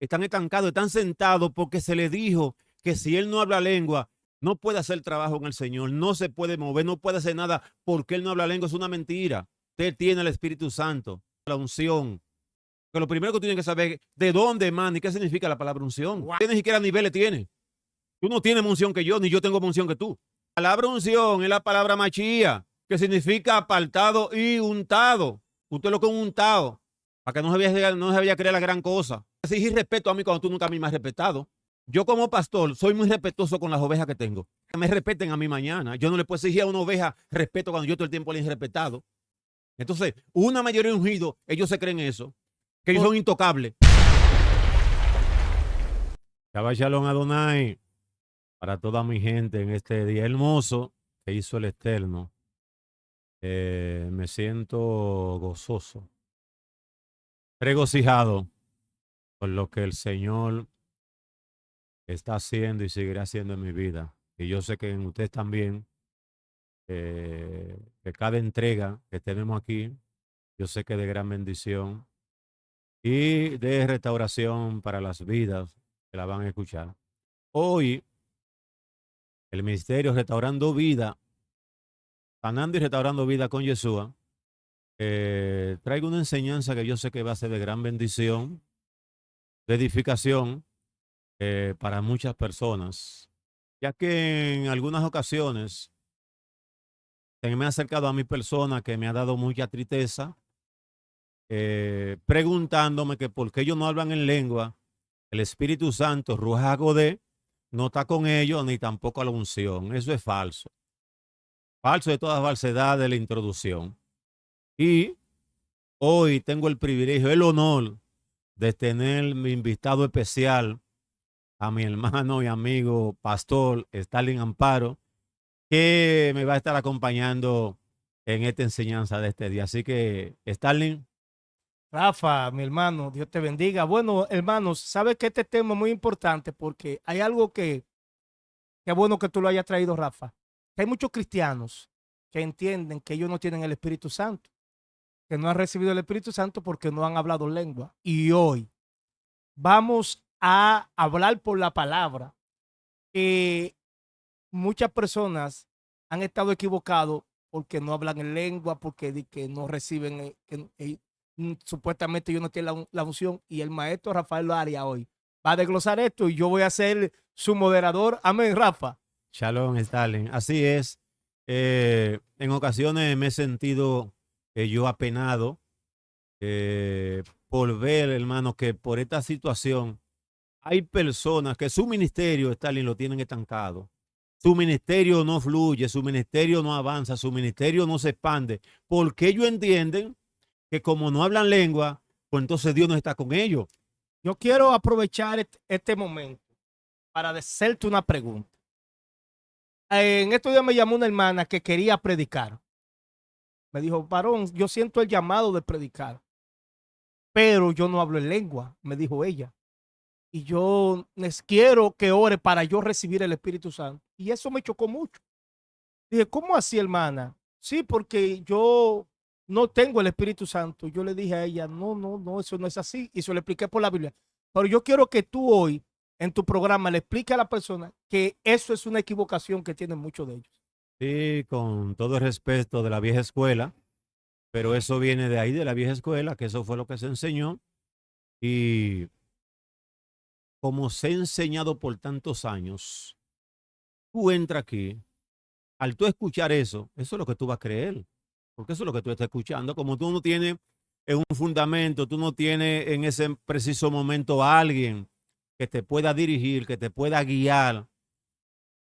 están estancados, están sentados porque se les dijo que si él no habla lengua, no puede hacer trabajo en el Señor, no se puede mover, no puede hacer nada porque él no habla lengua. Es una mentira. Usted tiene el Espíritu Santo, la unción. Que lo primero que tiene que saber es de dónde emana y qué significa la palabra unción. Wow. Usted ni siquiera niveles tiene. Tú no tienes unción que yo, ni yo tengo unción que tú. La palabra unción es la palabra machía, que significa apartado y untado. Usted lo que es un untado, para que no se vaya a creer la gran cosa. Exigir respeto a mí cuando tú nunca a mí me has respetado. Yo como pastor soy muy respetuoso con las ovejas que tengo. Que me respeten a mí mañana. Yo no le puedo exigir a una oveja respeto cuando yo todo el tiempo le he respetado. Entonces, una mayoría de ungidos, ellos se creen eso, que ellos son intocables. Shabbat Shalom Adonai para toda mi gente en este día hermoso que hizo el Eterno. Me siento gozoso, regocijado por lo que el Señor está haciendo y seguirá haciendo en mi vida. Y yo sé que en ustedes también, que cada entrega que tenemos aquí, yo sé que de gran bendición y de restauración para las vidas que la van a escuchar. Hoy, el ministerio Restaurando Vida, sanando y restaurando vida con Yeshua, traigo una enseñanza que yo sé que va a ser de gran bendición, de edificación para muchas personas, ya que en algunas ocasiones se me ha acercado a mi persona que me ha dado mucha tristeza, preguntándome que por qué ellos no hablan en lengua, el Espíritu Santo, Ruach HaKodesh, no está con ellos ni tampoco la unción. Eso es falso. Falso de toda falsedad de la introducción. Y hoy tengo el privilegio, el honor de tener mi invitado especial a mi hermano y amigo pastor Stalin Amparo, que me va a estar acompañando en esta enseñanza de este día. Así que, Stalin. Rafa, mi hermano, Dios te bendiga. Bueno, hermanos, sabes que este tema es muy importante porque hay algo que es bueno que tú lo hayas traído, Rafa. Que hay muchos cristianos que entienden que ellos no tienen el Espíritu Santo, que no han recibido el Espíritu Santo porque no han hablado lengua. Y hoy vamos a hablar por la palabra. Muchas personas han estado equivocados porque no hablan en lengua, porque que no reciben, supuestamente ellos no tienen la unción. Y el maestro Rafael Arias hoy va a desglosar esto y yo voy a ser su moderador. Amén, Rafa. Shalom, Stalin. Así es. En ocasiones me he sentido yo apenado por ver, hermano, que por esta situación hay personas que su ministerio, Stalin, lo tienen estancado. Su ministerio no fluye, su ministerio no avanza, su ministerio no se expande, porque ellos entienden que como no hablan lengua, pues entonces Dios no está con ellos. Yo quiero aprovechar este momento para hacerte una pregunta. En estos días me llamó una hermana que quería predicar. Me dijo, varón, yo siento el llamado de predicar, pero yo no hablo en lengua, me dijo ella. Y yo les quiero que ore para yo recibir el Espíritu Santo. Y eso me chocó mucho. Dije, ¿cómo así, hermana? Sí, porque yo no tengo el Espíritu Santo. Yo le dije a ella, no, eso no es así. Y se lo expliqué por la Biblia. Pero yo quiero que tú hoy, en tu programa, le expliques a la persona que eso es una equivocación que tienen muchos de ellos. Sí, con todo el respeto de la vieja escuela, pero eso viene de ahí, de la vieja escuela, que eso fue lo que se enseñó. Y como se ha enseñado por tantos años, tú entras aquí, al tú escuchar eso es lo que tú vas a creer, porque eso es lo que tú estás escuchando. Como tú no tienes en un fundamento, tú no tienes en ese preciso momento a alguien que te pueda dirigir, que te pueda guiar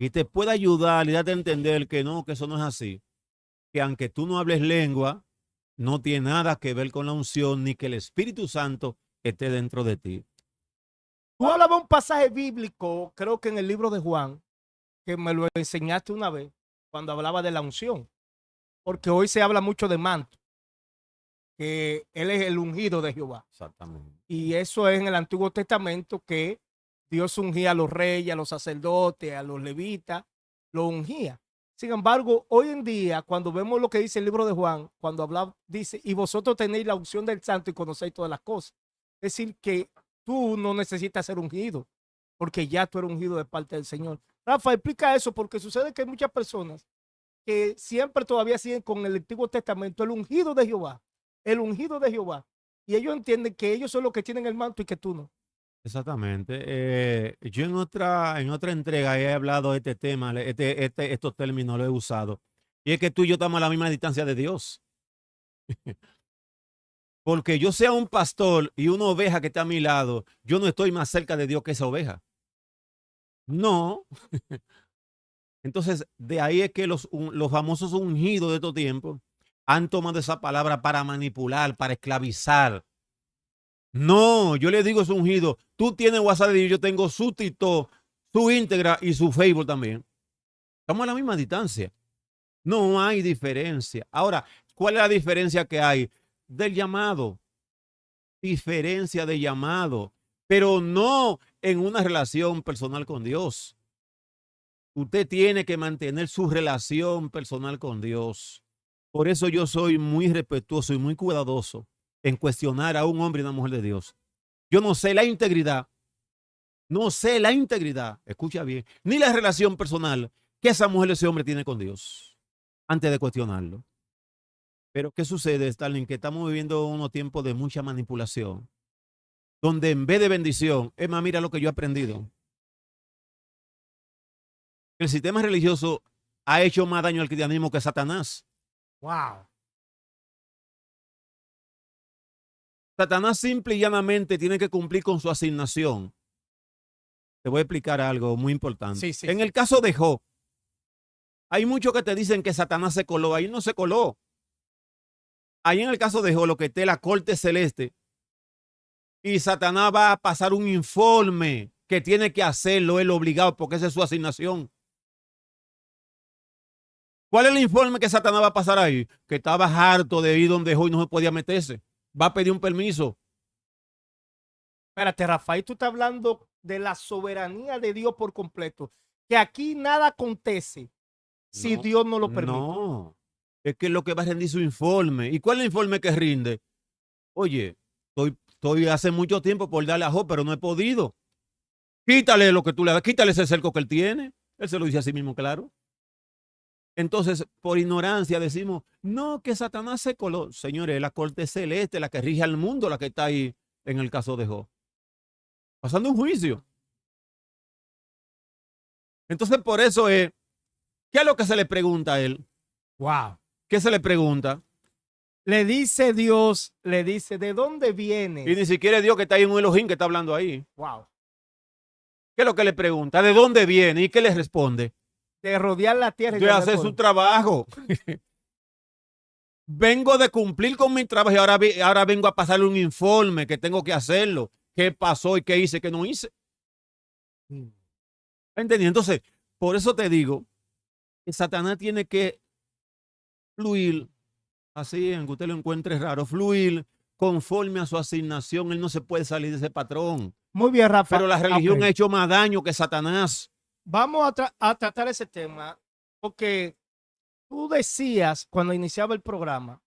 y te pueda ayudar y darte a entender que no, que eso no es así, que aunque tú no hables lengua, no tiene nada que ver con la unción ni que el Espíritu Santo esté dentro de ti. Tú hablabas un pasaje bíblico, creo que en el libro de Juan, que me lo enseñaste una vez, cuando hablaba de la unción. Porque hoy se habla mucho de manto, que él es el ungido de Jehová. Exactamente. Y eso es en el Antiguo Testamento que Dios ungía a los reyes, a los sacerdotes, a los levitas, lo ungía. Sin embargo, hoy en día, cuando vemos lo que dice el libro de Juan, cuando habla, dice, y vosotros tenéis la unción del santo y conocéis todas las cosas. Es decir, que tú no necesitas ser ungido, porque ya tú eres ungido de parte del Señor. Rafa, explica eso, porque sucede que hay muchas personas que siempre todavía siguen con el Antiguo Testamento, el ungido de Jehová, el ungido de Jehová. Y ellos entienden que ellos son los que tienen el manto y que tú no. Exactamente. Yo en otra entrega he hablado de este tema, estos términos lo he usado. Y es que tú y yo estamos a la misma distancia de Dios. Porque yo sea un pastor y una oveja que está a mi lado, yo no estoy más cerca de Dios que esa oveja. No. Entonces, de ahí es que los famosos ungidos de estos tiempos han tomado esa palabra para manipular, para esclavizar. No, yo le digo es ungido. Tú tienes WhatsApp y yo tengo su TikTok, su Instagram y su Facebook también. Estamos a la misma distancia. No hay diferencia. Ahora, ¿cuál es la diferencia que hay? Del llamado. Diferencia de llamado, pero no en una relación personal con Dios. Usted tiene que mantener su relación personal con Dios. Por eso yo soy muy respetuoso y muy cuidadoso en cuestionar a un hombre y una mujer de Dios. Yo no sé la integridad, escucha bien, ni la relación personal que esa mujer o ese hombre tiene con Dios antes de cuestionarlo. Pero ¿qué sucede, Stalin? Que estamos viviendo unos tiempos de mucha manipulación, donde en vez de bendición, es más, mira lo que yo he aprendido. El sistema religioso ha hecho más daño al cristianismo que Satanás. Wow. Satanás simple y llanamente tiene que cumplir con su asignación. Te voy a explicar algo muy importante. Sí. En el caso de Job, hay muchos que te dicen que Satanás se coló. Ahí no se coló. Ahí en el caso de Job, lo que esté la corte celeste, y Satanás va a pasar un informe que tiene que hacerlo él obligado porque esa es su asignación. ¿Cuál es el informe que Satanás va a pasar ahí? Que estaba harto de ir donde Job y no se podía meterse. Va a pedir un permiso. Espérate, Rafael, tú estás hablando de la soberanía de Dios por completo. Que aquí nada acontece si No, Dios no lo permite. No, es que lo que va a rendir su informe. ¿Y cuál es el informe que rinde? Oye, estoy hace mucho tiempo por darle a Job, pero no he podido. Quítale lo que tú le das, quítale ese cerco que él tiene. Él se lo dice a sí mismo, claro. Entonces, por ignorancia decimos, no, que Satanás se coló. Señores, es la corte celeste, la que rige al mundo, la que está ahí en el caso de Job. Pasando un juicio. Entonces, por eso es, ¿qué es lo que se le pregunta a él? Wow. ¿Qué se le pregunta? Le dice Dios, le dice, ¿de dónde Y vienes? ni siquiera es Dios que está ahí en un Elohim que está hablando ahí. Wow. ¿Qué es lo que le pregunta? ¿De dónde viene? ¿Y qué le responde? De rodear la tierra y De guardar hacer todo. su trabajo. Vengo de cumplir con mi trabajo y ahora vengo a pasarle un informe que tengo que hacerlo. ¿Qué pasó y qué hice, qué no hice? ¿Entendí? Entonces, por eso te digo que Satanás tiene que fluir, así, aunque usted lo encuentre raro, fluir conforme a su asignación. Él no se puede salir de ese patrón. Muy bien, Rafa. Pero la religión Ok. ha hecho más daño que Satanás. Vamos a tratar ese tema porque tú decías cuando iniciaba el programa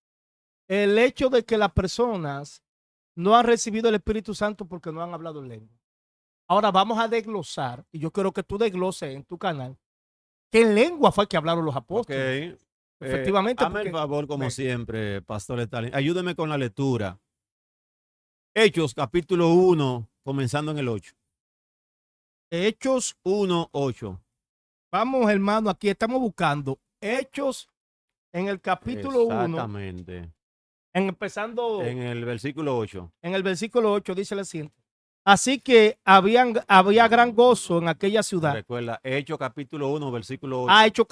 el hecho de que las personas no han recibido el Espíritu Santo porque no han hablado en lengua. Ahora vamos a desglosar, y yo quiero que tú desgloses en tu canal, qué lengua fue que hablaron los apóstoles. Ok. Efectivamente. Hazme el favor, como siempre, Pastor Stalin. Ayúdeme con la lectura. Hechos, capítulo 1, comenzando en el 8. Hechos 1, 8. Vamos, hermano, aquí estamos buscando Hechos en el capítulo 1, Exactamente. empezando En el versículo 8. en el versículo 8, dice lo siguiente. Así que había gran gozo en aquella ciudad. Recuerda, Hechos, capítulo 1, versículo 8.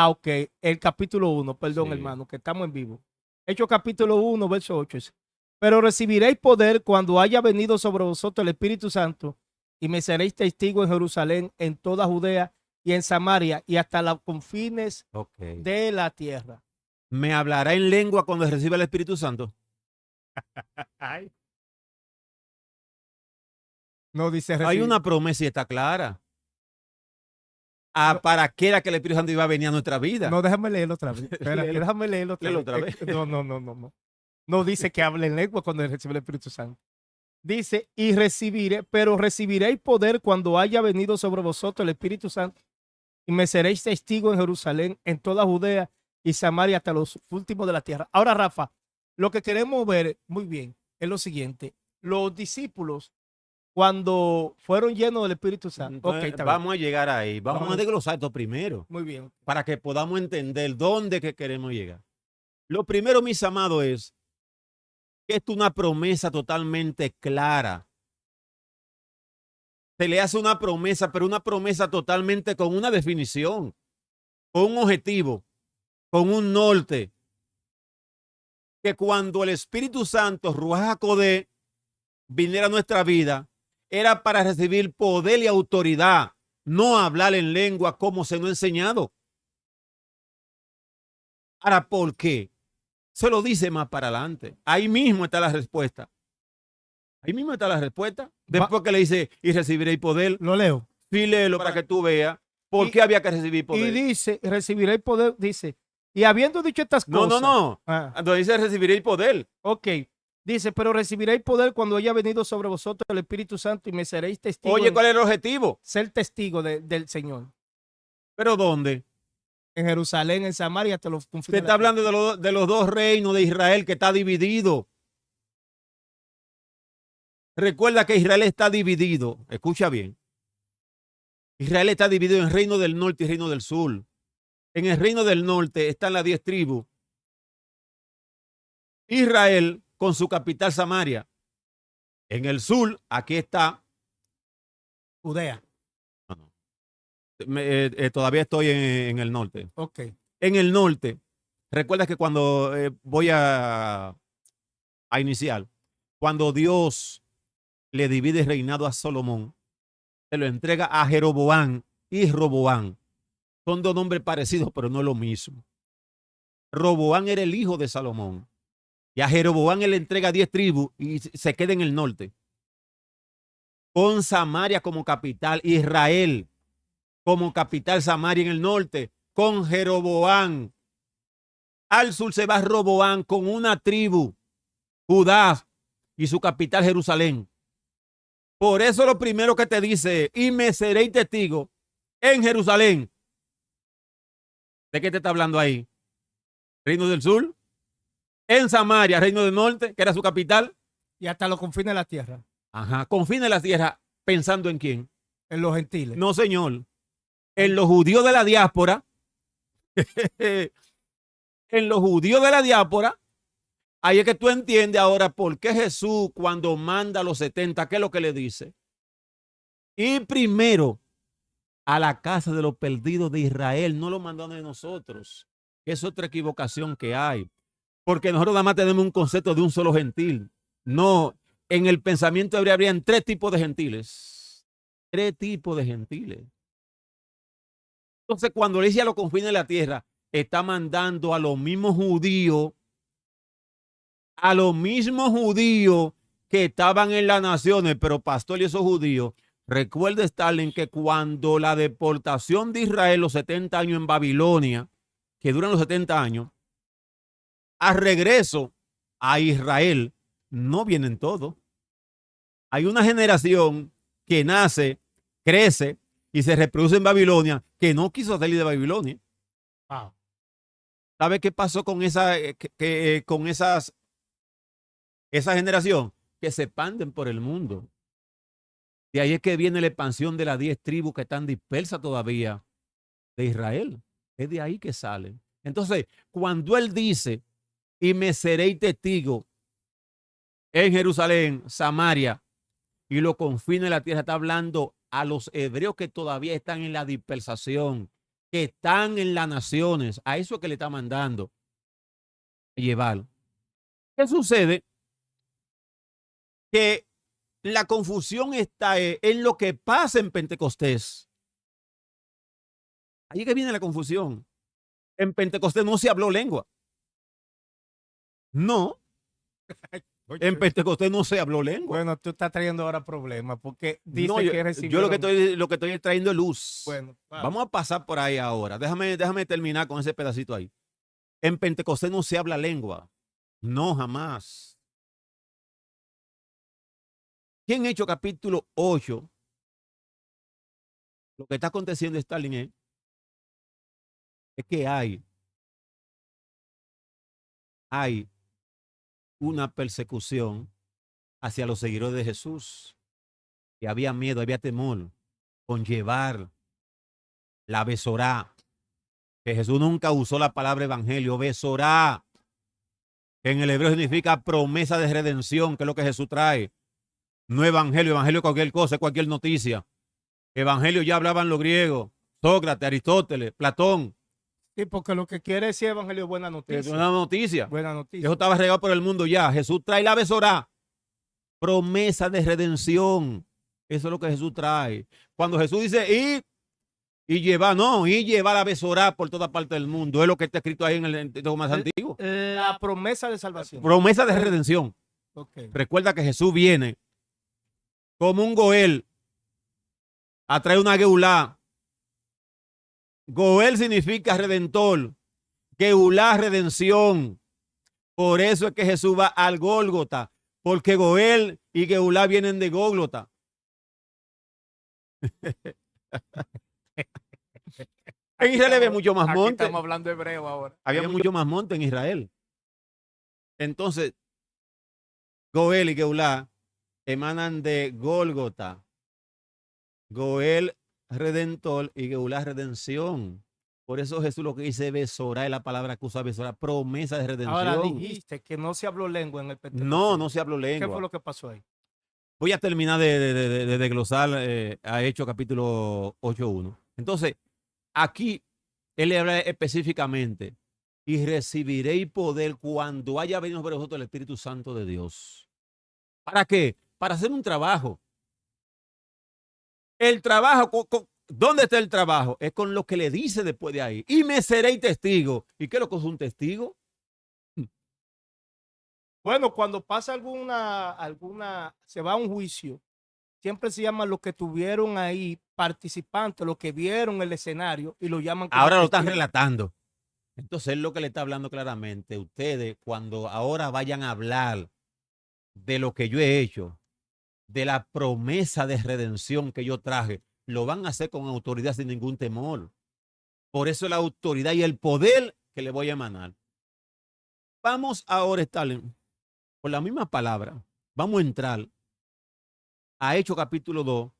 Ok, el capítulo 1, perdón, Sí. hermano, que estamos en vivo. Hechos capítulo 1, verso 8. Dice, pero recibiréis poder cuando haya venido sobre vosotros el Espíritu Santo y me seréis testigo en Jerusalén, en toda Judea y en Samaria y hasta los confines de la tierra. ¿Me hablará en lengua cuando reciba el Espíritu Santo? No dice Hay una promesa y está clara. ¿Para qué era que el Espíritu Santo iba a venir a nuestra vida? No, déjame leerlo otra vez. Espera, Léelo. déjame leerlo Léelo otra otra vez. vez. No. No dice que hable en lengua cuando recibe el Espíritu Santo. Dice, pero recibiréis poder cuando haya venido sobre vosotros el Espíritu Santo y me seréis testigo en Jerusalén, en toda Judea y Samaria hasta los últimos de la tierra. Ahora, Rafa, lo que queremos ver muy bien es lo siguiente. Los discípulos, cuando fueron llenos del Espíritu Santo, Entonces, vamos a llegar ahí. Vamos a desglosar esto primero muy bien, para que podamos entender dónde que queremos llegar. Lo primero, mis amados, es que esto es una promesa totalmente clara. Se le hace una promesa, pero una promesa totalmente con una definición, con un objetivo, con un norte. Que cuando el Espíritu Santo, Ruaj HaKodesh, viniera a nuestra vida, era para recibir poder y autoridad, no hablar en lengua como se nos ha enseñado. Ahora, ¿por qué? Se lo dice más para adelante. Ahí mismo está la respuesta. Ahí mismo está la respuesta. Después que le dice, y recibiréis poder. Lo leo. Sí, léelo para que tú veas por qué había que recibir poder. Y dice, recibiréis poder, dice, y habiendo dicho estas cosas. No. Entonces dice, recibiréis poder. Ok. Dice, pero recibiréis poder cuando haya venido sobre vosotros el Espíritu Santo y me seréis testigo. Oye, ¿cuál es el objetivo? Ser testigo del Señor. ¿Pero dónde? En Jerusalén, en Samaria, te lo confirmo. Usted está hablando de los dos reinos de Israel que está dividido. Recuerda que Israel está dividido. Escucha bien. Israel está dividido en reino del norte y reino del sur. En el reino del norte están las 10 tribus. Israel con su capital Samaria. En el sur, aquí está Judea. Todavía estoy en el norte. Ok. En el norte, recuerda que cuando voy a iniciar, cuando Dios le divide el reinado a Salomón, se lo entrega a Jeroboam y Roboam. Son dos nombres parecidos, pero no es lo mismo. Roboam era el hijo de Salomón. Y a Jeroboam él le entrega 10 tribus y se queda en el norte. Con Samaria como capital, Israel como capital, Samaria en el norte, con Jeroboam. Al sur se va Roboam con una tribu, Judá, y su capital Jerusalén. Por eso lo primero que te dice, y me seréis testigo en Jerusalén. ¿De qué te está hablando ahí? Reino del sur, en Samaria, reino del norte, que era su capital. Y hasta los confines de la tierra. Ajá, confines de la tierra, pensando en quién. En los gentiles. No, señor. En los judíos de la diáspora. En los judíos de la diáspora. Ahí es que tú entiendes ahora por qué Jesús, cuando manda a los 70, ¿qué es lo que le dice? Y primero a la casa de los perdidos de Israel, no lo mandó de nosotros. Es otra equivocación que hay. Porque nosotros nada más tenemos un concepto de un solo gentil. No, en el pensamiento hebreo habrían 3 tipos de gentiles. 3 tipos de gentiles. Entonces, cuando le dice a los confines de la tierra, está mandando a los mismos judíos, que estaban en las naciones, pero pastor y esos judíos, recuerde, Stalin, que cuando la deportación de Israel, los 70 años en Babilonia, que duran los 70 años, a regreso a Israel, no vienen todos. Hay una generación que nace, crece y se reproduce en Babilonia que no quiso salir de Babilonia. Wow. ¿Sabe qué pasó con esa generación? Que se expanden por el mundo. De ahí es que viene la expansión de las 10 tribus que están dispersas todavía de Israel. Es de ahí que salen. Entonces, cuando él dice, y me seréis testigo en Jerusalén, Samaria y los confines de la tierra, está hablando a los hebreos que todavía están en la dispersación, que están en las naciones. A eso es que le está mandando llevar. ¿Qué sucede? Que la confusión está en lo que pasa en Pentecostés. Ahí es que viene la confusión. En Pentecostés no se habló lengua. No. En Pentecostés no se habló lengua. Bueno, tú estás trayendo ahora problemas porque dice no, que recibieron... Yo lo que estoy trayendo es luz. Bueno, vamos a pasar por ahí ahora. Déjame terminar con ese pedacito ahí. En Pentecostés no se habla lengua. No, jamás. Aquí en Hechos capítulo 8, lo que está aconteciendo, Stalin, es que hay una persecución hacia los seguidores de Jesús. Y había miedo, había temor con llevar la besorá, que Jesús nunca usó la palabra evangelio, besorá, que en el hebreo significa promesa de redención, que es lo que Jesús trae. No evangelio, evangelio cualquier cosa, cualquier noticia. Evangelio ya hablaban los griegos, Sócrates, Aristóteles, Platón. Sí, porque lo que quiere decir evangelio es buena Es noticia. una noticia. Buena noticia. Eso estaba regado por el mundo ya. Jesús trae la besorá, promesa de redención. Eso es lo que Jesús trae. Cuando Jesús dice ir y llevar, no, y llevar la besorá por toda parte del mundo. Es lo que está escrito ahí en el texto más antiguo. La promesa de salvación. Promesa de redención. Okay. Recuerda que Jesús viene como un Goel a traer una Geulá. Goel significa redentor. Geulá, redención. Por eso es que Jesús va al Gólgota, porque Goel y Geulá vienen de Gólgota. En Israel había mucho más monte. Estamos hablando hebreo ahora. Había mucho más monte en Israel. Entonces, Goel y Geulá emanan de Gólgota. Goel, redentor, y Geulá, redención. Por eso Jesús lo que dice besorá es la palabra que usa besorá, promesa de redención. Ahora dijiste que no se habló lengua en el Pentecostés. No se habló lengua. ¿Qué fue lo que pasó ahí? Voy a terminar de desglosar a Hechos capítulo 8.1. Entonces, aquí él le habla específicamente, y recibiréis poder cuando haya venido sobre vosotros el Espíritu Santo de Dios. ¿Para qué? Para hacer un trabajo. El trabajo, ¿dónde está el trabajo? Es con lo que le dice después de ahí. Y me seréis testigo. ¿Y qué es lo que es un testigo? Bueno, cuando pasa se va a un juicio, siempre se llama los que estuvieron ahí, participantes, los que vieron el escenario y lo llaman. Ahora lo están relatando. Entonces es lo que le está hablando claramente. Ustedes, cuando ahora vayan a hablar de lo que yo he hecho, de la promesa de redención que yo traje, lo van a hacer con autoridad sin ningún temor. Por eso la autoridad y el poder que le voy a emanar. Vamos ahora, Stalin, por la misma palabra, vamos a entrar a Hechos capítulo 2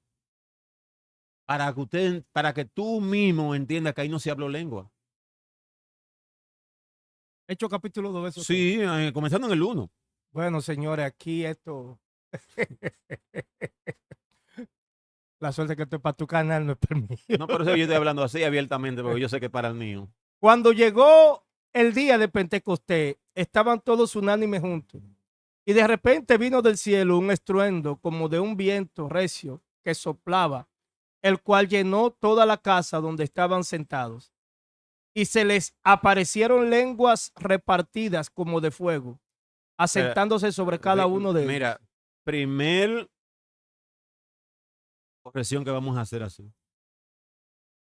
para que tú mismo entiendas que ahí no se habló lengua. Hechos capítulo 2. Sí, comenzando en el 1. Bueno, señores, aquí esto... La suerte que esto es para tu canal, no es para mí. No, por eso yo estoy hablando así abiertamente, porque yo sé que es para el mío. Cuando llegó el día de Pentecostés, estaban todos unánimes juntos. Y de repente vino del cielo un estruendo como de un viento recio que soplaba, el cual llenó toda la casa donde estaban sentados. Y se les aparecieron lenguas repartidas como de fuego, asentándose sobre cada uno de ellos. Mira, primer corrección que vamos a hacer así.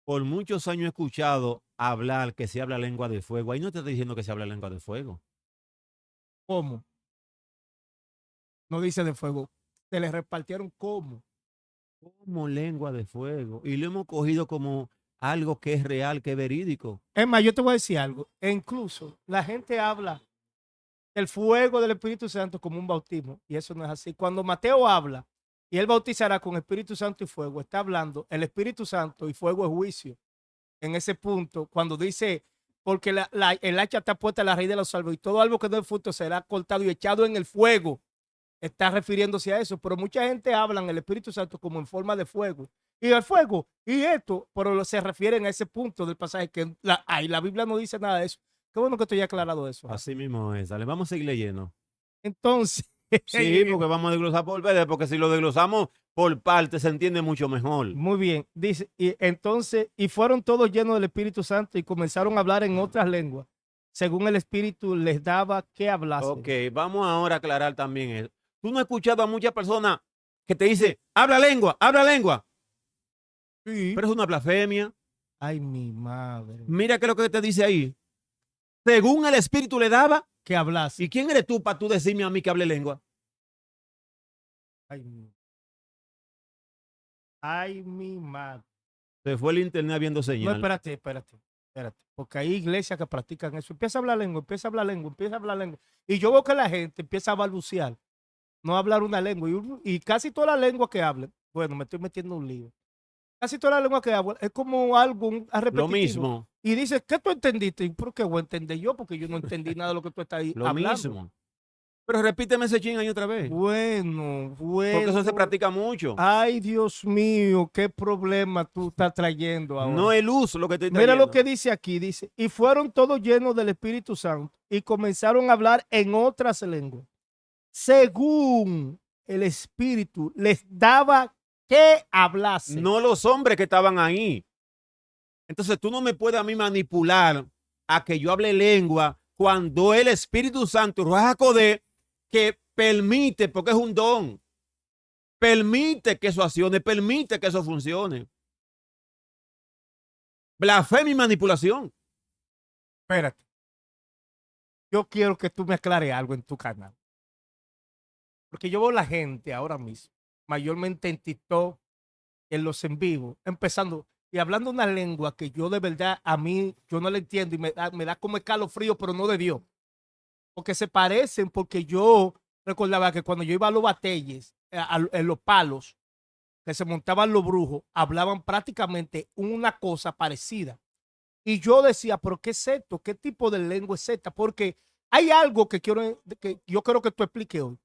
Por muchos años he escuchado hablar que se habla lengua de fuego. Ahí no te estoy diciendo que se habla lengua de fuego. ¿Cómo? No dice de fuego. Se les repartieron ¿cómo? Como lengua de fuego. Y lo hemos cogido como algo que es real, que es verídico. Es más, yo te voy a decir algo. E incluso la gente habla del fuego del Espíritu Santo como un bautismo. Y eso no es así. Cuando Mateo habla y él bautizará con Espíritu Santo y fuego, está hablando el Espíritu Santo y fuego es juicio. En ese punto, cuando dice, porque el hacha está puesta en la raíz de los salvos y todo algo que no es fruto será cortado y echado en el fuego, está refiriéndose a eso. Pero mucha gente habla en el Espíritu Santo como en forma de fuego. Y el fuego, y esto, pero se refieren a ese punto del pasaje que la Biblia no dice nada de eso. Qué bueno que estoy aclarado eso. Así mismo es. Dale, vamos a seguir leyendo. Entonces. Sí, porque vamos a desglosar por vez, porque si lo desglosamos por partes se entiende mucho mejor. Muy bien, dice, y entonces, y fueron todos llenos del Espíritu Santo y comenzaron a hablar en otras lenguas, según el Espíritu les daba que hablasen. Ok, vamos ahora a aclarar también eso. Tú no has escuchado a muchas personas que te dicen, habla lengua, habla lengua. Sí. Pero es una blasfemia. Ay, mi madre. Mira qué es lo que te dice ahí. Según el Espíritu le daba que hablase. ¿Y quién eres tú para tú decirme a mí que hable lengua? Ay, Ay, mi madre. Se fue el internet viendo No, señal. espérate. Porque hay iglesias que practican eso. Empieza a hablar lengua, empieza a hablar lengua, empieza a hablar lengua. Y yo veo que la gente empieza a balbucear, no a hablar una lengua. Y casi toda la lengua que hablen, bueno, me estoy metiendo en un lío. Casi toda la lengua que hablan es como algo repetitivo. Lo mismo, Y dices, ¿qué tú entendiste? ¿Y por qué voy a entender yo? Porque yo no entendí nada de lo que tú estás ahí lo hablando. mismo. Pero repíteme ese chin ahí otra vez. Bueno. Porque eso se practica mucho. Ay, Dios mío, qué problema tú estás trayendo ahora. No el uso lo que estoy Mira trayendo. lo que dice aquí, dice, y fueron todos llenos del Espíritu Santo y comenzaron a hablar en otras lenguas, según el Espíritu les daba que hablase. No los hombres que estaban ahí. Entonces tú no me puedes a mí manipular a que yo hable lengua cuando el Espíritu Santo, Ruach HaKodesh, que permite, porque es un don, permite que eso accione, permite que eso funcione. Blasfemia y manipulación. Espérate. Yo quiero que tú me aclares algo en tu canal. Porque yo veo la gente ahora mismo, mayormente en TikTok, en los en vivo, empezando y hablando una lengua que yo de verdad a mí, yo no la entiendo y me da como escalofrío, pero no de Dios. Porque se parecen, porque yo recordaba que cuando yo iba a los batelles, en los palos, que se montaban los brujos, hablaban prácticamente una cosa parecida. Y yo decía, pero ¿qué es esto? ¿Qué tipo de lengua es esta? Porque hay algo que yo quiero que tú expliques hoy.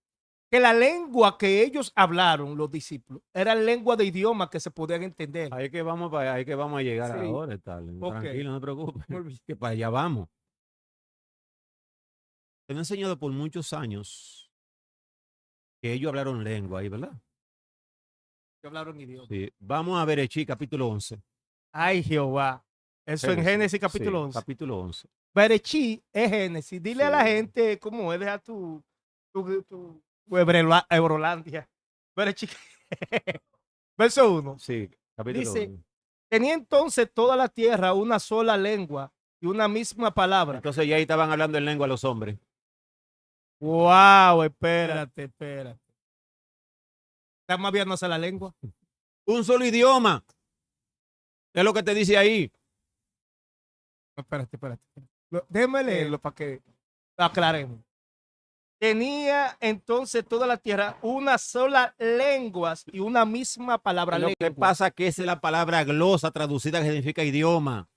Que la lengua que ellos hablaron, los discípulos, era lengua de idioma que se podían entender. Ahí que vamos a llegar Sí. ahora, tal. Ok. Tranquilo, no te preocupes. Muy bien. Que para allá vamos. Te he enseñado por muchos años que ellos hablaron lengua ahí, ¿verdad? Que hablaron idioma. Sí. Vamos a ver Berechí, capítulo 11. Ay, Jehová. Eso en Génesis capítulo Sí, 11. capítulo 11. Berechí es Génesis. Dile a la Sí. gente cómo es, deja tu Eurolandia. Berechí. Verso 1. Sí, capítulo Dice, 11. tenía entonces toda la tierra una sola lengua y una misma palabra. Entonces ya ahí estaban hablando en lengua los hombres. Wow, espérate. Estamos viéndose la lengua. Un solo idioma. Es lo que te dice ahí. Espérate. Déjeme leerlo para que lo aclaremos. Tenía entonces toda la tierra una sola lengua y una misma palabra. Lo que pasa es que esa es la palabra glosa traducida que significa idioma.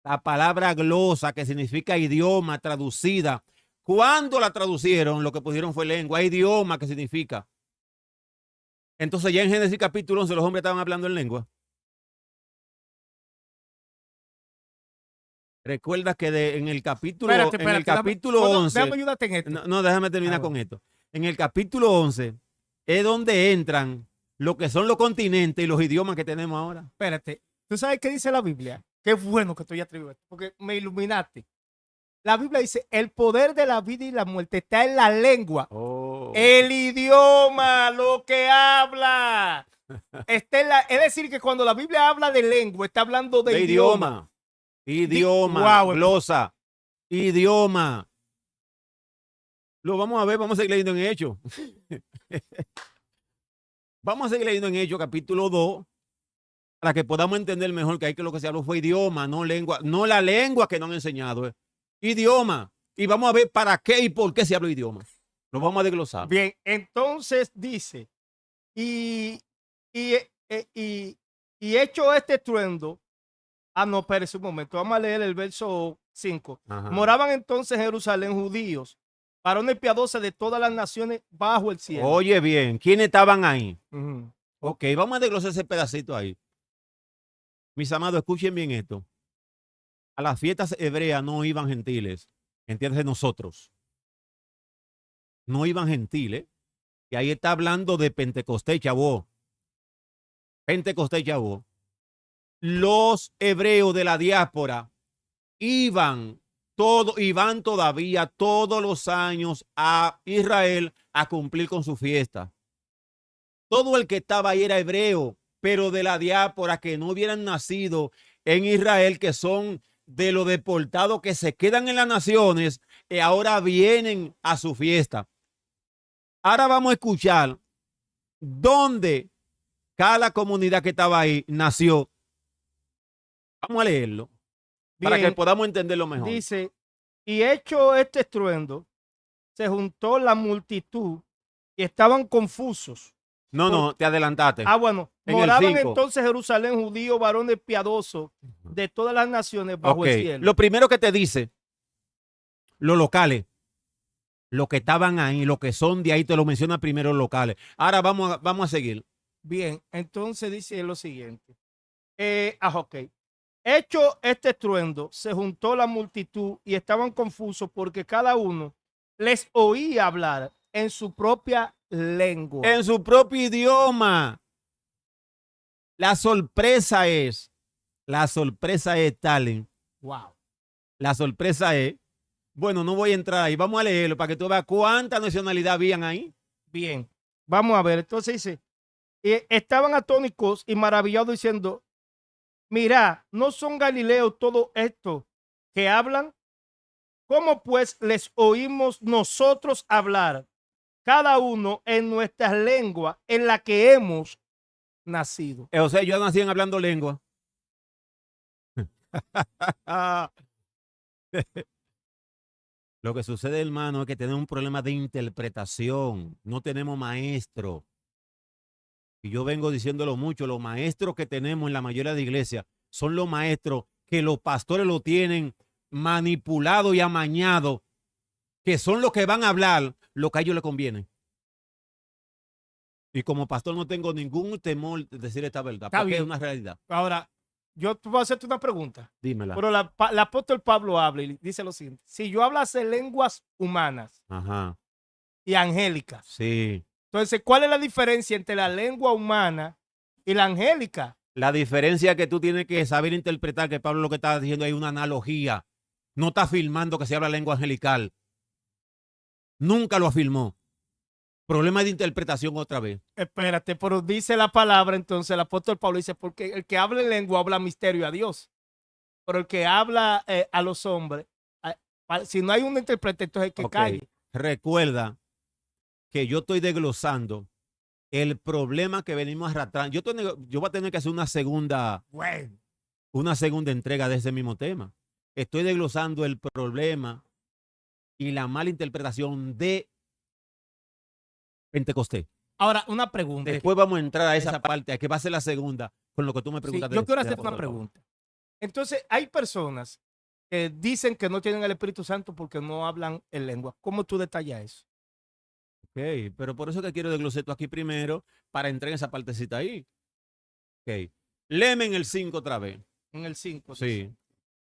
La palabra glosa que significa idioma traducida. Cuando la traducieron, lo que pusieron fue lengua, idioma que significa. Entonces ya en Génesis capítulo 11 los hombres estaban hablando en lengua. Recuerda que en el capítulo, Espérate, en el dame- capítulo bueno, 11, déjame ayudarte en esto. no, déjame terminar con esto. En el capítulo 11 es donde entran lo que son los continentes y los idiomas que tenemos ahora. Espérate. ¿Tú sabes qué dice la Biblia? Qué bueno que estoy atrevido, porque me iluminaste. La Biblia dice, el poder de la vida y la muerte está en la lengua. Oh. El idioma, lo que habla. Está en es decir, que cuando la Biblia habla de lengua, está hablando de idioma. Idioma, Wow. glosa, idioma. Lo vamos a ver, vamos a seguir leyendo en Hechos. Vamos a seguir leyendo en Hechos, capítulo 2, para que podamos entender mejor que ahí que lo que se habló fue idioma, no lengua, no la lengua que nos han enseñado, idioma. Y vamos a ver para qué y por qué se habla idioma. Lo vamos a desglosar. Bien, entonces dice, y hecho este estruendo. No, espérese un momento. Vamos a leer el verso 5. Ajá. Moraban entonces en Jerusalén judíos, varones piadosos de todas las naciones bajo el cielo. Oye bien, ¿quiénes estaban ahí? Ujú. Ok, vamos a desglosar ese pedacito ahí. Mis amados, escuchen bien esto. A las fiestas hebreas no iban gentiles, entiéndase nosotros. No iban gentiles. Y ahí está hablando de Pentecostés, chavo. Pentecostés, chavo. Los hebreos de la diáspora iban todavía todos los años a Israel a cumplir con su fiesta. Todo el que estaba ahí era hebreo, pero de la diáspora que no hubieran nacido en Israel, que son de los deportados que se quedan en las naciones y ahora vienen a su fiesta. Ahora vamos a escuchar dónde cada comunidad que estaba ahí nació. Vamos a leerlo para que Bien, podamos entenderlo mejor. dice, y hecho este estruendo, se juntó la multitud y estaban confusos. No, te adelantaste. Bueno, En el moraban 5. entonces Jerusalén judíos, varones piadosos de todas las naciones bajo Ok, el cielo. lo primero que te dice, los locales, los que estaban ahí, los que son de ahí, te lo menciona primero los locales. Ahora vamos a seguir. Bien, entonces dice lo siguiente. Ok. Hecho este estruendo, se juntó la multitud y estaban confusos porque cada uno les oía hablar en su propia lengua. En su propio idioma. La sorpresa es, Stalin. Wow. La sorpresa es, bueno, no voy a entrar ahí, vamos a leerlo para que tú veas cuánta nacionalidad habían ahí. Bien, vamos a ver. Entonces dice, estaban atónicos y maravillados diciendo, mira, ¿no son galileos todo esto que hablan? ¿Cómo pues les oímos nosotros hablar, cada uno en nuestras lenguas en la que hemos nacido? O sea, ellos nacían hablando lengua. Lo que sucede, hermano, es que tenemos un problema de interpretación. No tenemos maestro. Y yo vengo diciéndolo mucho, los maestros que tenemos en la mayoría de iglesias son los maestros que los pastores lo tienen manipulado y amañado, que son los que van a hablar lo que a ellos les conviene. Y como pastor no tengo ningún temor de decir esta verdad, Está porque es bien. una realidad. Ahora, yo voy a hacerte una pregunta. Dímela. Pero el apóstol Pablo habla y dice lo siguiente. Si yo hablase lenguas humanas Ajá, y angélicas, sí. entonces, ¿cuál es la diferencia entre la lengua humana y la angélica? La diferencia es que tú tienes que saber interpretar que Pablo lo que está diciendo es una analogía. No está afirmando que se habla lengua angelical. Nunca lo afirmó. Problema de interpretación otra vez. Espérate, pero dice la palabra, entonces el apóstol Pablo dice, porque el que habla en lengua habla misterio a Dios, pero el que habla a los hombres, si no hay un intérprete, entonces hay que calle. Recuerda que yo estoy desglosando el problema que venimos arrastrando. Yo voy a tener que hacer una segunda entrega de ese mismo tema. Estoy desglosando el problema y la mala interpretación de Pentecostés. Ahora, una pregunta. Después vamos a entrar a esa parte, que va a ser la segunda, con lo que tú me Sí, preguntas. yo quiero hacer una pregunta. Entonces, hay personas que dicen que no tienen el Espíritu Santo porque no hablan en lengua. ¿Cómo tú detallas eso? Ok, pero por eso que quiero desglosar esto aquí primero, para entrar en esa partecita ahí. Ok, léeme en el 5 otra vez. En el 5. Sí.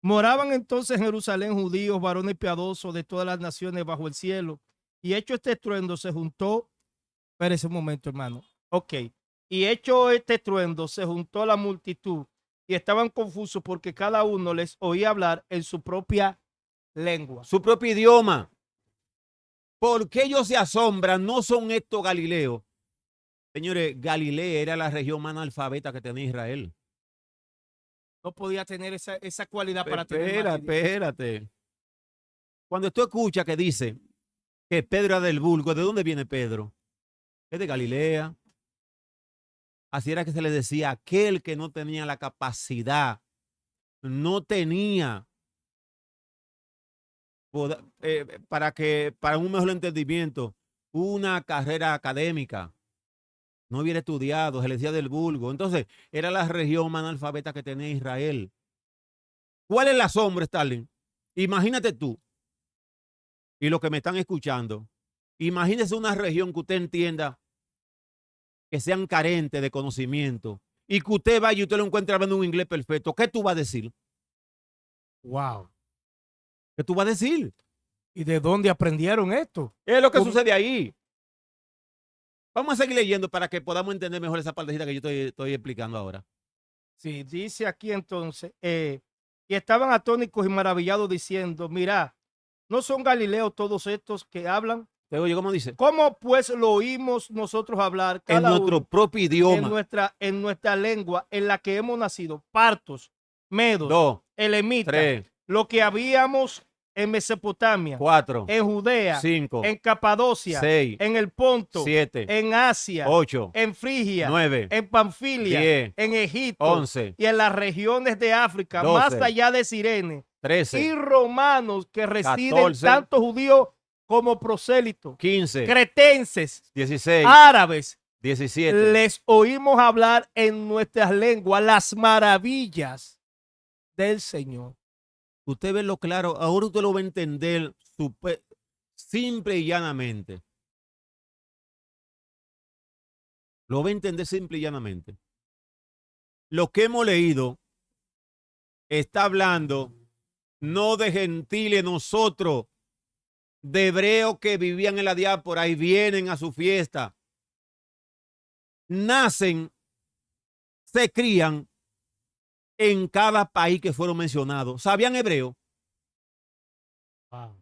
Moraban entonces en Jerusalén judíos, varones piadosos de todas las naciones bajo el cielo. Y hecho este estruendo, se juntó. Espérese un momento, hermano. Ok. Y hecho este estruendo, se juntó la multitud y estaban confusos porque cada uno les oía hablar en su propia lengua. Su propio idioma. ¿Por qué ellos se asombran? No son estos galileos. Señores, Galilea era la región más analfabeta que tenía Israel. No podía tener esa cualidad para tener más idioma. Espérate. Cuando tú escuchas que dice que Pedro era del vulgo, ¿de dónde viene Pedro? Es de Galilea. Así era que se le decía, aquel que no tenía la capacidad, no tenía para un mejor entendimiento, una carrera académica. No hubiera estudiado, se le decía del vulgo. Entonces, era la región más analfabeta que tenía Israel. ¿Cuál es la sombra, Stalin? Imagínate tú, y los que me están escuchando, imagínese una región que usted entienda que sean carentes de conocimiento y que usted vaya y usted lo encuentre hablando un inglés perfecto. ¿Qué tú vas a decir? Wow. ¿Qué tú vas a decir? ¿Y de dónde aprendieron esto? Es lo que sucede ahí. Vamos a seguir leyendo para que podamos entender mejor esa partecita que yo estoy explicando ahora. Sí, dice aquí entonces, y estaban atónicos y maravillados diciendo, mira, ¿no son galileos todos estos que hablan? Te oye, ¿cómo dice? ¿Cómo pues lo oímos nosotros hablar En cada nuestro uno propio idioma. en nuestra lengua en la que hemos nacido? Partos, medos, 2, elemitas, 3. lo que habíamos en Mesopotamia, 4, en Judea, 5, en Capadocia, 6, en el Ponto, 7, en Asia, 8, en Frigia, 9, en Panfilia, 10, en Egipto 11, y en las regiones de África, 12, más allá de Sirene, y 13, romanos que residen 14, tanto judíos como prosélitos, 15, cretenses, 16, árabes, 17. les oímos hablar en nuestras lenguas las maravillas del Señor. Usted ve lo claro, ahora usted lo va a entender simple y llanamente. Lo va a entender simple y llanamente. Lo que hemos leído está hablando no de gentiles nosotros, de hebreos que vivían en la diáspora y vienen a su fiesta. Nacen, se crían en cada país que fueron mencionados. ¿Sabían hebreo? Wow.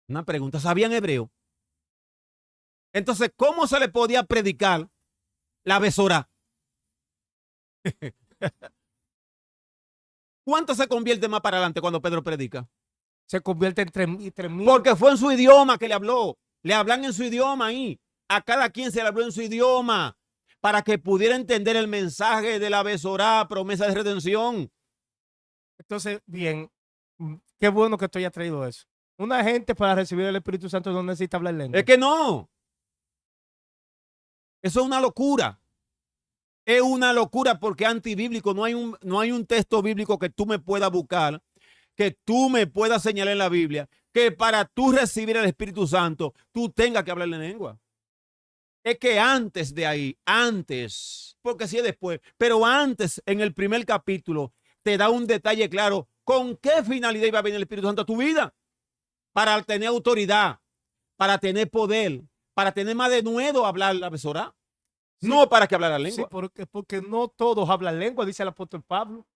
Una pregunta, ¿sabían hebreo? Entonces, ¿cómo se le podía predicar la besora? ¿Cuánto se convierte más para adelante cuando Pedro predica? Se convierte en 3.000. Porque fue en su idioma que le habló. Le hablan en su idioma ahí. A cada quien se le habló en su idioma para que pudiera entender el mensaje de la besorá, promesa de redención. Entonces, bien, qué bueno que tú hayas traído eso. Una gente para recibir el Espíritu Santo no necesita hablar lengua. Es que no. Eso es una locura. Es una locura porque antibíblico. No hay un texto bíblico que tú me puedas buscar, que tú me puedas señalar en la Biblia, que para tú recibir el Espíritu Santo, tú tengas que hablar en lengua. Es que antes de ahí, porque sí es después, pero antes, en el primer capítulo, te da un detalle claro con qué finalidad iba a venir el Espíritu Santo a tu vida. Para tener autoridad, para tener poder, para tener más de nuevo hablar la besora. Sí, no para que hablar la lengua. Sí, porque no todos hablan lengua, dice el apóstol Pablo.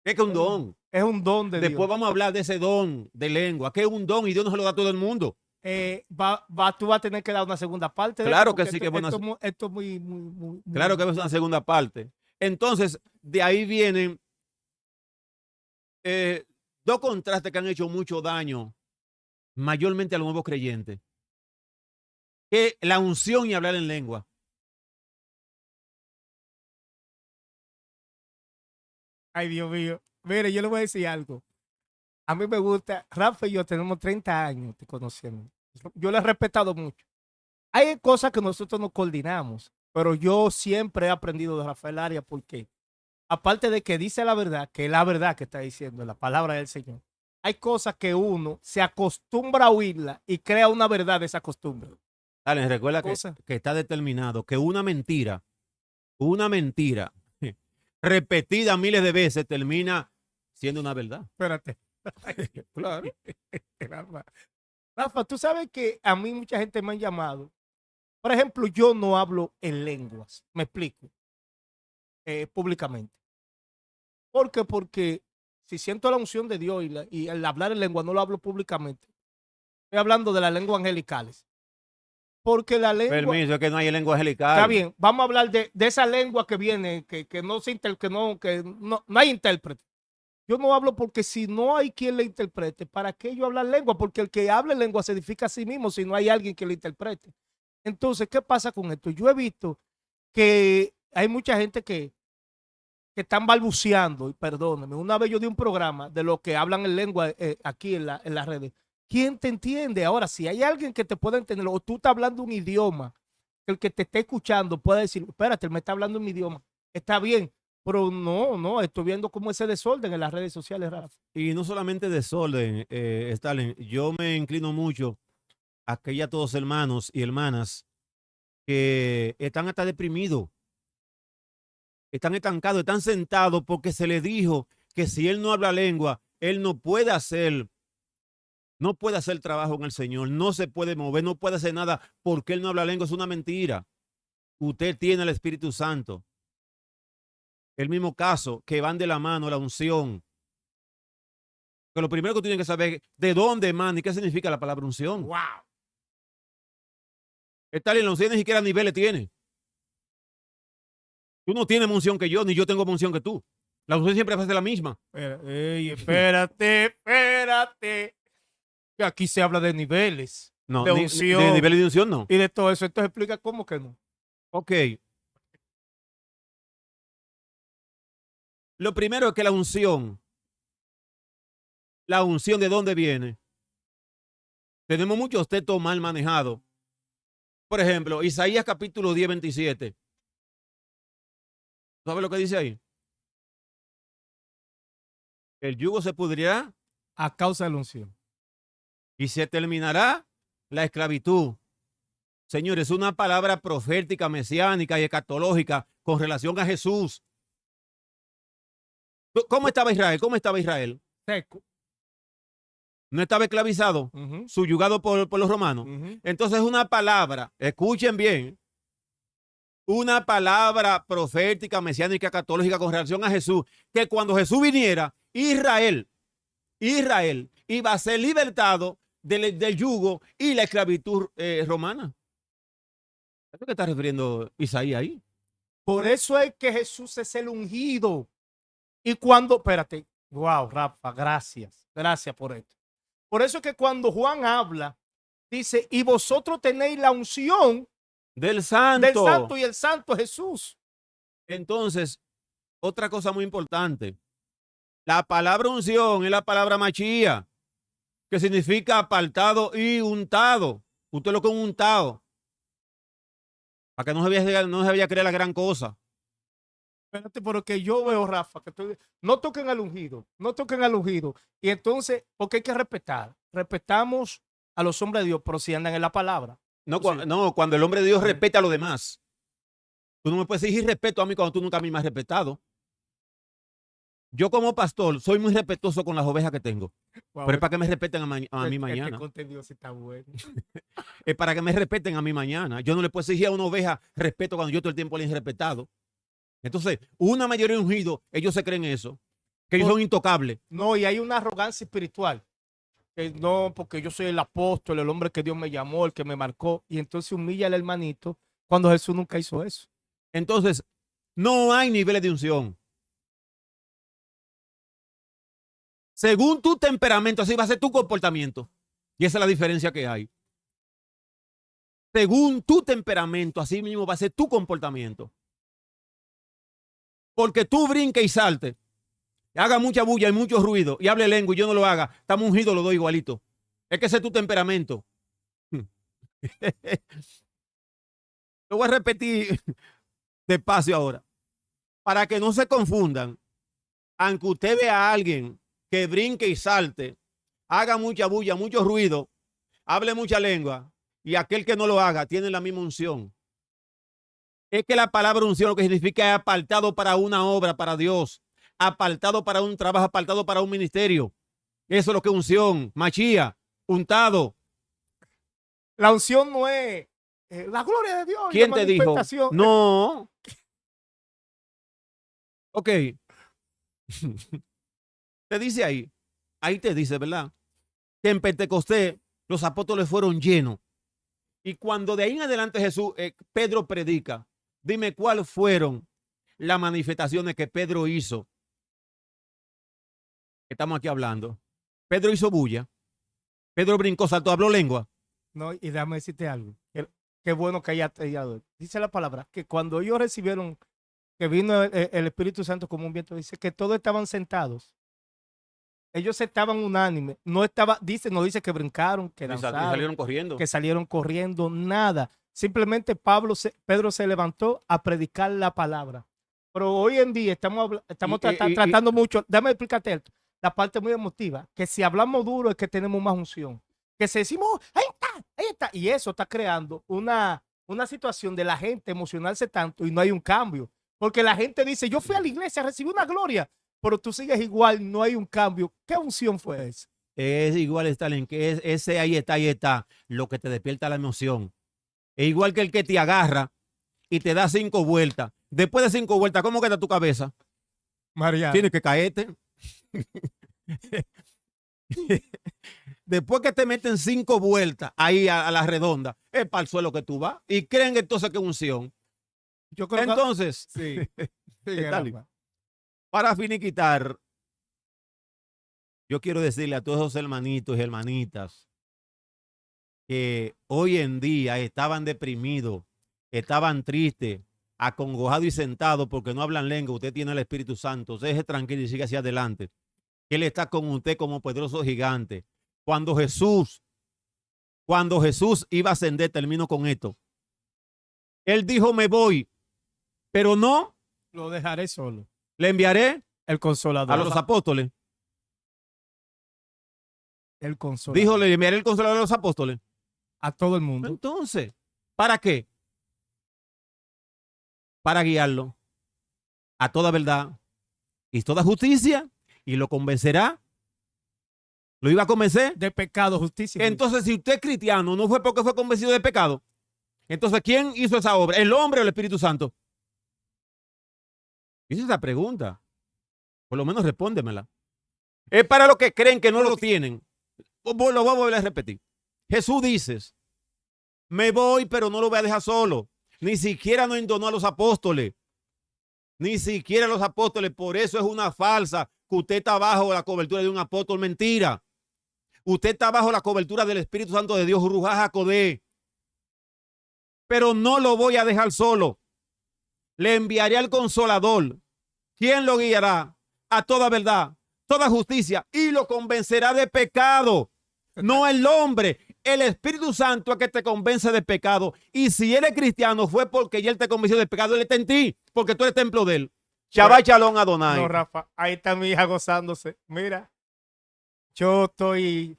Es que es un don. Es un don de Dios. Después vamos a hablar de ese don de lengua, que es un don y Dios no se lo da a todo el mundo. Tú vas a tener que dar una segunda parte. Claro que sí, que bueno. Esto es muy. Claro que es una segunda parte. Entonces, de ahí vienen dos contrastes que han hecho mucho daño, mayormente a los nuevos creyentes. Que la unción y hablar en lengua. Ay, Dios mío. Mire, yo le voy a decir algo. A mí me gusta, Rafa y yo tenemos 30 años te conociendo. Yo le he respetado mucho. Hay cosas que nosotros nos coordinamos, pero yo siempre he aprendido de Rafael Arias porque, aparte de que dice la verdad, que es la verdad que está diciendo, la palabra del Señor, hay cosas que uno se acostumbra a oírla y crea una verdad de esa costumbre. Dale, recuerda que está determinado que una mentira repetida miles de veces termina siendo una verdad. Espérate. Claro. Rafa, tú sabes que a mí mucha gente me han llamado. Por ejemplo, yo no hablo en lenguas. Me explico. Públicamente. ¿Por qué? Porque si siento la unción de Dios y el hablar en lengua no lo hablo públicamente. Estoy hablando de las lenguas angelicales. Porque la lengua. Permiso, es que no hay lengua angelical. Está bien, vamos a hablar de esa lengua que viene, que no hay intérprete. Yo no hablo porque si no hay quien le interprete, ¿para qué yo hablar lengua? Porque el que hable lengua se edifica a sí mismo si no hay alguien que le interprete. Entonces, ¿qué pasa con esto? Yo he visto que hay mucha gente que están balbuceando, y perdónenme, una vez yo di un programa de los que hablan en lengua aquí en las redes. ¿Quién te entiende? Ahora, si hay alguien que te pueda entender, o tú estás hablando un idioma, el que te esté escuchando puede decir, espérate, él me está hablando en mi idioma, está bien, pero no, estoy viendo como ese desorden en las redes sociales, Rafa. Y no solamente desorden, Stalin, yo me inclino mucho a aquellos todos hermanos y hermanas que están hasta deprimidos, están estancados, están sentados porque se les dijo que si él no habla lengua, él no puede hacer trabajo en el Señor, no se puede mover, no puede hacer nada porque él no habla lengua. Es una mentira. Usted tiene el Espíritu Santo. El mismo caso que van de la mano, la unción. Que lo primero que tienen que saber es de dónde emana y qué significa la palabra unción. ¡Wow! Stalin, la unción ni siquiera niveles tiene. Tú no tienes unción que yo, ni yo tengo unción que tú. La unción siempre va a ser la misma. Espérate. Que aquí se habla de niveles, No, de de unción nivel de unción no. y de todo eso. Entonces explica cómo que no. Ok. Lo primero es que la unción ¿de dónde viene? Tenemos muchos textos mal manejados. Por ejemplo, Isaías capítulo 10, 27. ¿Sabe lo que dice ahí? El yugo se pudrirá A causa de la unción. y se terminará la esclavitud. Señores, es una palabra profética, mesiánica y escatológica con relación a Jesús. ¿Cómo estaba Israel? ¿Cómo estaba Israel? Seco. ¿No estaba esclavizado? Ujú, ¿Subyugado por los romanos? ujú. Entonces una palabra, escuchen bien, una palabra profética, mesiánica, católica con relación a Jesús, que cuando Jesús viniera, Israel iba a ser libertado del yugo y la esclavitud romana. ¿A qué está refiriendo Isaías ahí? Por eso es que Jesús es el ungido. Y cuando, espérate, wow, Rafa, gracias por esto. Por eso es que cuando Juan habla, dice, y vosotros tenéis la unción Del del santo. santo y el santo Jesús. Entonces, otra cosa muy importante, la palabra unción es la palabra machía, que significa apartado y untado. Usted lo que es un untado, para que no se vaya a creer la gran cosa. Espérate, pero que yo veo, Rafa, no toquen al ungido, no toquen al ungido. Y entonces, porque hay que respetar. Respetamos a los hombres de Dios, pero si andan en la palabra. No, Sí. no, cuando el hombre de Dios respeta a los demás. Tú no me puedes exigir respeto a mí cuando tú nunca a mí me has respetado. Yo como pastor soy muy respetuoso con las ovejas que tengo. Wow, Pero es para que me respeten a mí este mañana. contenido sí está bueno. Es para que me respeten a mí mañana. Yo no le puedo exigir a una oveja respeto cuando yo todo el tiempo le he respetado. Entonces, una mayoría de ungidos, ellos se creen eso, que ellos son intocables. No, y hay una arrogancia espiritual. Que no, porque yo soy el apóstol, el hombre que Dios me llamó, el que me marcó. Y entonces humilla al hermanito cuando Jesús nunca hizo eso. Entonces, no hay niveles de unción. Según tu temperamento, así va a ser tu comportamiento. Y esa es la diferencia que hay. Según tu temperamento, así mismo va a ser tu comportamiento. Porque tú brinques y salte, haga mucha bulla y mucho ruido y hable lengua y yo no lo haga, estamos ungidos los dos igualito. Es que ese es tu temperamento. Lo voy a repetir despacio ahora. Para que no se confundan, aunque usted vea a alguien que brinque y salte, haga mucha bulla, mucho ruido, hable mucha lengua, y aquel que no lo haga tiene la misma unción. Es que la palabra unción lo que significa es apartado para una obra, para Dios, apartado para un trabajo, apartado para un ministerio. Eso es lo que es unción, machía, untado. La unción no es la gloria de Dios. ¿Quién te dijo? No. Ok. Te dice ahí te dice, ¿verdad? Que en Pentecostés los apóstoles fueron llenos. Y cuando de ahí en adelante Jesús, Pedro predica, dime cuáles fueron las manifestaciones que Pedro hizo. Estamos aquí hablando. Pedro hizo bulla. Pedro brincó, saltó, habló lengua. No, y déjame decirte algo. Qué bueno que haya hallado. Dice la palabra que cuando ellos recibieron, que vino el Espíritu Santo como un viento, dice que todos estaban sentados. Ellos estaban unánimes. No dice que brincaron, que danzaron, salieron corriendo. que salieron corriendo, nada. Simplemente Pedro se levantó a predicar la palabra. Pero hoy en día estamos tratando mucho. Déjame explicarte esto. La parte muy emotiva, que si hablamos duro es que tenemos más unción. Que si decimos, ahí está. Y eso está creando una situación de la gente emocionarse tanto y no hay un cambio. Porque la gente dice, yo fui a la iglesia, recibí una gloria, pero tú sigues igual, no hay un cambio. ¿Qué unción fue esa? Es igual, Stalin, que ese ahí está, lo que te despierta la emoción. Es igual que el que te agarra y te da 5 vueltas. Después de 5 vueltas, ¿cómo queda tu cabeza? María. Tienes que caerte. Después que te meten 5 vueltas ahí a la redonda, es para el suelo que tú vas. Y creen entonces que es unción. Yo creo entonces, sí. Para finiquitar, yo quiero decirle a todos esos hermanitos y hermanitas que hoy en día estaban deprimidos, estaban tristes, acongojados y sentados porque no hablan lengua, usted tiene el Espíritu Santo, deje tranquilo y siga hacia adelante. Él está con usted como poderoso gigante. Cuando Jesús iba a ascender, termino con esto. Él dijo, me voy, pero no Lo dejaré solo. le enviaré El consolador. a los apóstoles. El consolador. Dijo, le enviaré el consolador a los apóstoles. A todo el mundo. Entonces, ¿para qué? Para guiarlo a toda verdad y toda justicia, y lo convencerá. ¿Lo iba a convencer? De pecado, justicia. Entonces, si usted es cristiano, no fue porque fue convencido de pecado. Entonces, ¿quién hizo esa obra? ¿El hombre o el Espíritu Santo? Hice esa pregunta. Por lo menos respóndemela. Es para los que creen que no lo tienen. Lo voy a volver a repetir. Jesús dice, me voy, pero no lo voy a dejar solo. Ni siquiera no endonó a los apóstoles. Ni siquiera a los apóstoles. Por eso es una falsa que usted está bajo la cobertura de un apóstol. Mentira. Usted está bajo la cobertura del Espíritu Santo de Dios. Ruja Jacodé. Pero no lo voy a dejar solo. Le enviaré al Consolador. ¿Quién lo guiará a toda verdad, toda justicia y lo convencerá de pecado? No el hombre, el Espíritu Santo es que te convence de pecado. Y si él es cristiano fue porque ya él te convenció de pecado. Él está en ti, porque tú eres templo de él. Shabbat Shalom Adonai. No, Rafa, ahí está mi hija gozándose. Mira, yo estoy...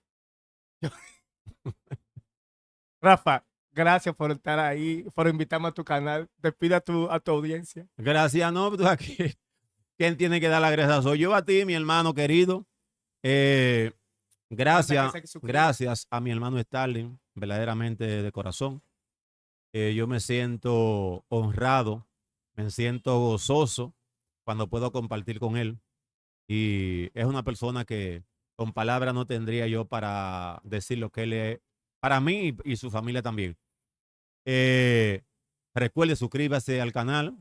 Rafa, gracias por estar ahí, por invitarme a tu canal. Despide a tu audiencia. Gracias, no, tú aquí. ¿Quién tiene que dar la gracia? Soy yo a ti, mi hermano querido. Gracias a mi hermano Starling, verdaderamente de corazón. Yo me siento honrado, me siento gozoso cuando puedo compartir con él. Y es una persona que con palabras no tendría yo para decir lo que él es, para mí y su familia también. Recuerde, suscríbase al canal.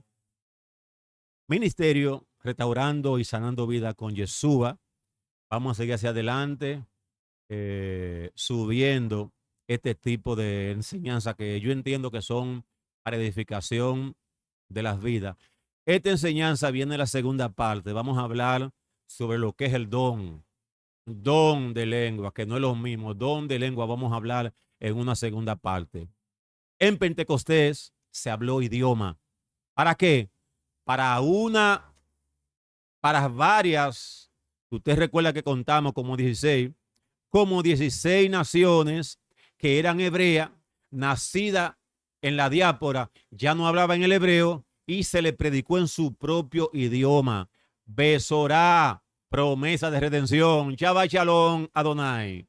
Ministerio Restaurando y Sanando Vida con Yeshua. Vamos a seguir hacia adelante, subiendo este tipo de enseñanza que yo entiendo que son para edificación de las vidas. Esta enseñanza viene en la segunda parte. Vamos a hablar sobre lo que es el don de lengua, que no es lo mismo. Don de lengua vamos a hablar en una segunda parte. En Pentecostés se habló idioma. ¿Para qué? Para varias, usted recuerda que contamos como 16 naciones que eran hebreas, nacidas en la diáspora, ya no hablaban el hebreo y se le predicó en su propio idioma. Besorá, promesa de redención. Shabbat Shalom Adonai.